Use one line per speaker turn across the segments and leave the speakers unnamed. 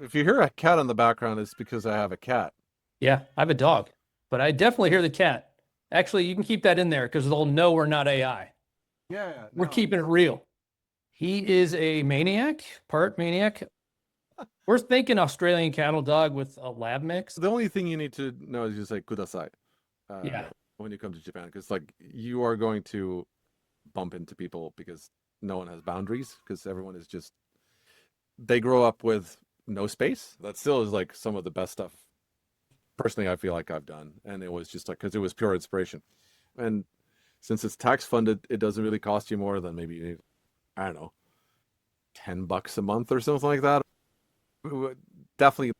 If you hear a cat in the background, it's because I have a cat.
Yeah, I have a dog, but I definitely hear the cat. Actually, you can keep that in there because they'll know we're not AI.
Yeah,
We're
no.
keeping it real. He is a maniac, part maniac. We're thinking Australian cattle dog with a lab mix.
The only thing you need to know is just say kudasai
Yeah.
when you come to Japan, because like you are going to bump into people because no one has boundaries because everyone is just they grow up with no space. That still is like some of the best stuff. Personally, I feel like I've done, and it was just like because it was pure inspiration, and since it's tax funded, it doesn't really cost you more than maybe I don't know $10 a month or something like that. Definitely,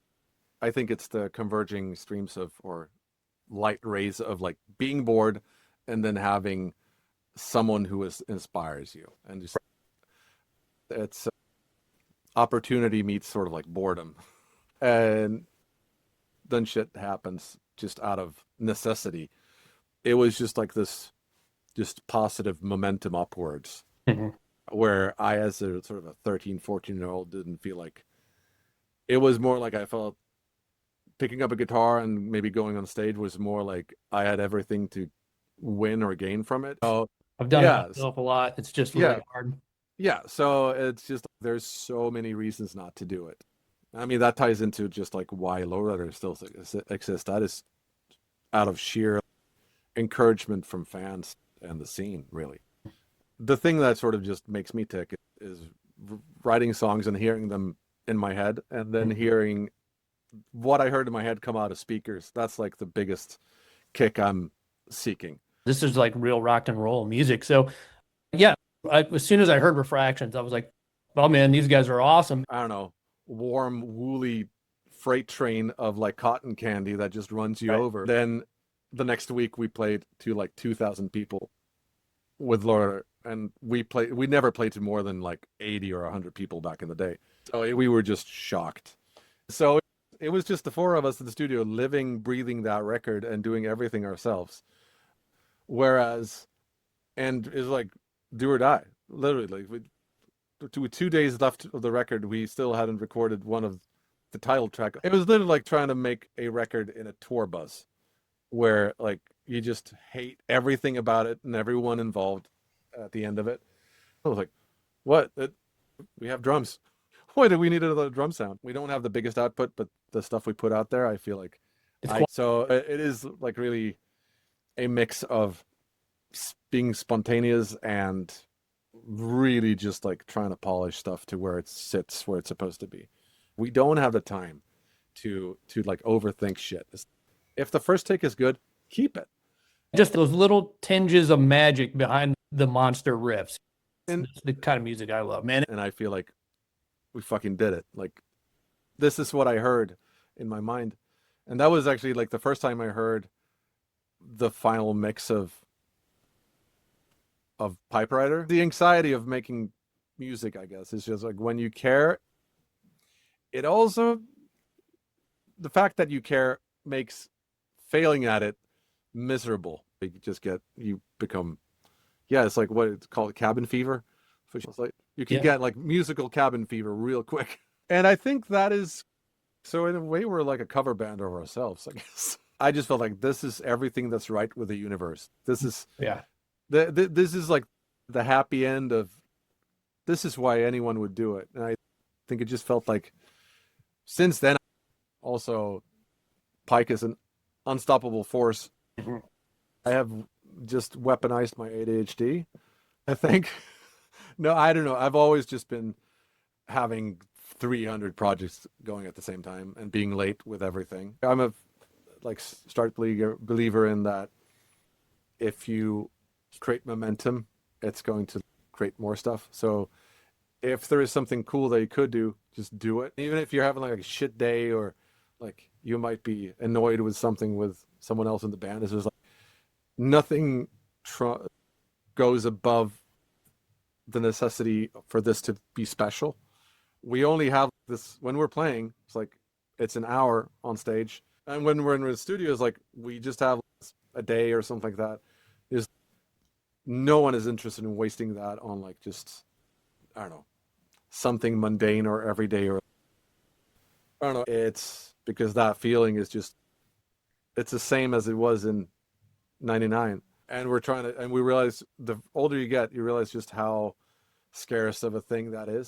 I think it's the converging streams of or light rays of like being bored and then having someone who inspires you and just it's opportunity meets sort of like boredom and then shit happens just out of necessity. It was just like this just positive momentum upwards
Mhm.
where I as a sort of a 13, 14 year old didn't feel like it was more like I felt picking up a guitar and maybe going on stage was more like I had everything to win or gain from it. Oh,
I've done it
yeah,
myself a lot. It's just
yeah,
really hard.
yeah. So it's just there's so many reasons not to do it. I mean, that ties into just like why Lowrider still exists. That is out of sheer encouragement from fans and the scene, really. The thing that sort of just makes me tick is writing songs and hearing them in my head and then
Mhm.
hearing what I heard in my head come out of speakers. That's like the biggest kick I'm seeking.
This is like real rock and roll music. So, yeah, as soon as I heard Refractions, I was like, well, man, these guys are awesome.
I don't know, warm, woolly freight train of like cotton candy that just runs you
Right.
over. Then the next week we played to like 2,000 people with Laura, and we never played to more than like 80 or 100 people back in the day. So we were just shocked. So it was just the four of us in the studio living, breathing that record and doing everything ourselves. Whereas, and it's like do or die, literally. Like, with 2 days left of the record, we still hadn't recorded one of the title track. It was literally like trying to make a record in a tour bus where like you just hate everything about it and everyone involved at the end of it. I was like, what? We have drums. Why do we need another drum sound? We don't have the biggest output, but the stuff we put out there, I feel like
It's
I
quite,
so it is like really a mix of being spontaneous and really just like trying to polish stuff to where it sits where it's supposed to be. We don't have the time to like overthink shit. If the first take is good, keep it.
just those little tinges of magic behind the monster riffs.
And
It's the kind of music I love, man.
I feel like we fucking did it. Like this is what I heard in my mind. And that was actually like the first time I heard the final mix of Pipe Rider. The anxiety of making music, I guess, is just like when you care, it also the fact that you care makes failing at it miserable. You just get you become yeah, it's like what it's called cabin fever. It's like you can
Yeah.
get like musical cabin fever real quick. And I think that is so in a way we're like a cover band of ourselves, I guess. I just felt like this is everything that's right with the universe. This is
Yeah.
this is like the happy end of this is why anyone would do it. And I think it just felt like since then also Pike is an unstoppable force.
Mhm.
I have just weaponized my ADHD, I think. No, I don't know. I've always just been having 300 projects going at the same time and being late with everything. I'm a like start believer in that if you create momentum, it's going to create more stuff. So if there is something cool that you could do, just do it. Even if you're having like a shit day or like you might be annoyed with something with someone else in the band, it's just like nothing goes above the necessity for this to be special. We only have this when we're playing. It's like it's an hour on stage, and when we're in the studio, it's like we just have a day or something like that. There's no one is interested in wasting that on like just I don't know something mundane or everyday or I don't know. It's because that feeling is just, it's the same as it was in 99. And we realize the older you get, you realize just how scarce of a thing that is.